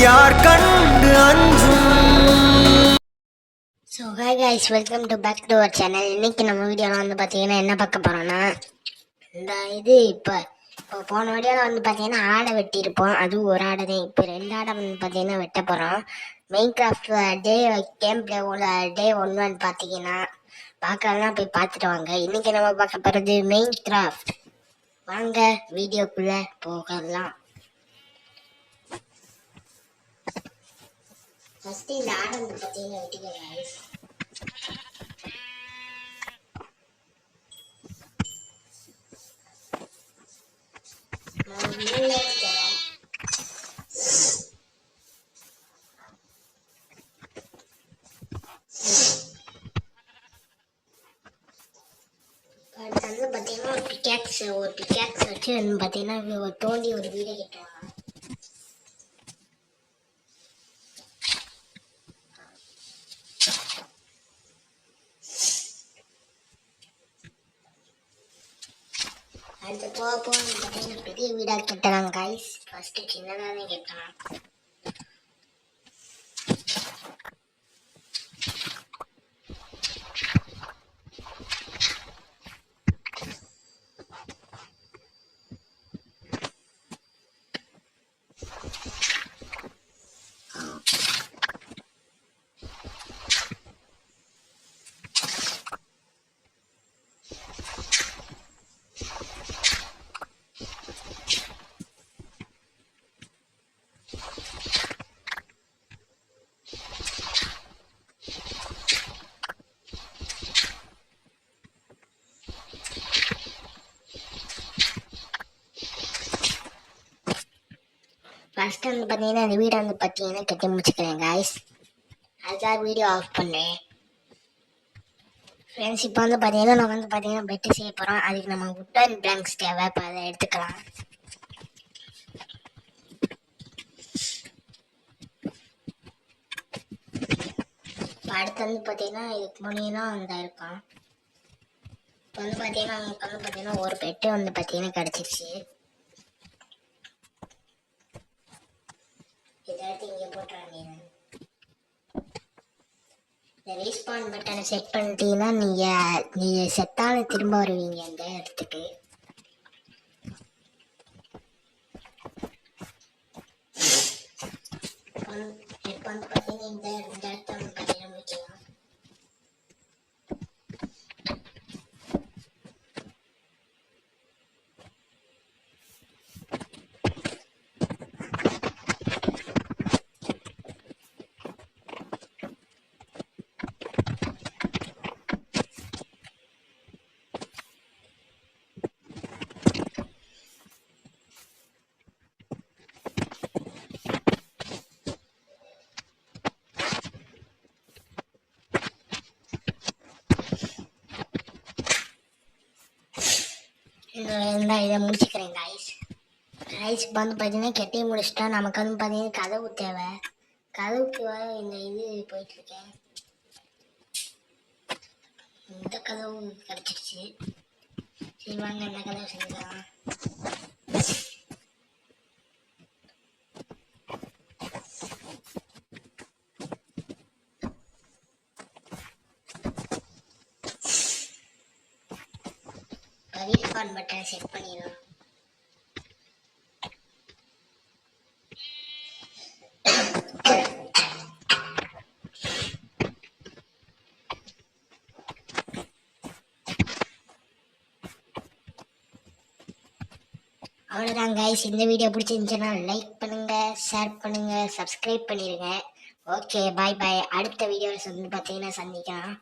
யார் கண்டு அஞ்சும். So hi guys, welcome to back to our channel. இன்னைக்கு நம்ம வீடியோவில் வந்து பார்த்தீங்கன்னா என்ன பார்க்க போகிறோன்னா, இந்த இது இப்போ போன வீடியோவில் வந்து பார்த்தீங்கன்னா ஆடை வெட்டியிருப்போம். அதுவும் ஒரு ஆடை தான். இப்போ 2 ஆடை வந்து பார்த்தீங்கன்னா வெட்ட போகிறோம். மெயின் கிராஃப்ட் டே கேம் பிளேவோட டே 1 வந்து பார்த்தீங்கன்னா பார்க்கலாம், போய் பார்த்துட்டு வாங்க. இன்றைக்கி நம்ம பார்க்க போகிறது மெயின் கிராஃப்ட். வாங்க வீடியோக்குள்ளே போகலாம். ஃபஸ்ட்டு இந்த ஆடை வந்து பார்த்தீங்கன்னா வெட்டிக்கலாம் கைஸ். அடுத்து பார்த்தீங்கன்னா ஒரு பிக்காக்ஸ் வச்சு வந்து பார்த்தீங்கன்னா தோண்டி ஒரு வீடை கட்டுவாங்க. அடுத்து போக பார்த்தீங்கன்னா பெரிய வீடாக கட்டலாம் கைஸ். ஃபர்ஸ்ட் சின்னதாக தான் கட்டலாம். ஃபஸ்ட்டு வந்து பார்த்தீங்கன்னா இந்த வீடை வந்து பார்த்தீங்கன்னா கட்டி முடிச்சுக்கிறேன் கைஸ். அதுக்காக வீடியோ ஆஃப் பண்ணேன் ஃப்ரெண்ட்ஸ். இப்போ வந்து பார்த்தீங்கன்னா நம்ம வந்து பார்த்தீங்கன்னா பெட்டு செய்ய போகிறோம். அதுக்கு நம்ம வுட்டன் பிளாங்க்ஸ் தேவை. இப்போ அதை எடுத்துக்கலாம். இப்போ அடுத்து வந்து பார்த்தீங்கன்னா இதுக்கு முன்னேனா அந்த இருக்கும். இப்போ வந்து பார்த்தீங்கன்னா நமக்கு வந்து பார்த்தீங்கன்னா ஒரு பெட்டு வந்து பார்த்தீங்கன்னா கிடச்சிருச்சு. இதாட்டி இங்கே போட்டுறாங்க. இந்த ரீஸ்பான் பட்டனை செட் பண்ணிட்டீங்கன்னா நீங்கள் செத்தாலும் திரும்ப வருவீங்க அந்த இடத்துக்கு. இப்போ வந்து பார்த்தீங்கன்னா இந்த இடத்த வந்து பார்த்தீங்கன்னா முடிக்கலாம். இதை முடிச்சுக்கிறேன் கைஸ். இப்போ வந்து பார்த்தீங்கன்னா கெட்டி முடிச்சுட்டா நமக்கு வந்து பார்த்தீங்கன்னா கதவு தேவை. கதவுக்கு இந்த இது போயிட்டுருக்கேன். இந்த கதவு கிடச்சிருச்சு. சரி வாங்க இந்த கதவு செஞ்சுக்கலாம். ரீஸ்பான் பட்டனை செட் பண்ணிடலாம். அவ்வளோதான் கைஸ். இந்த வீடியோ பிடிச்சிருந்துச்சுன்னா லைக் பண்ணுங்க, ஷேர் பண்ணுங்க, சப்ஸ்கிரைப் பண்ணிடுங்க. ஓகே, பாய் பாய். அடுத்த வீடியோவில் வந்து பார்த்தீங்கன்னா சந்திக்கலாம்.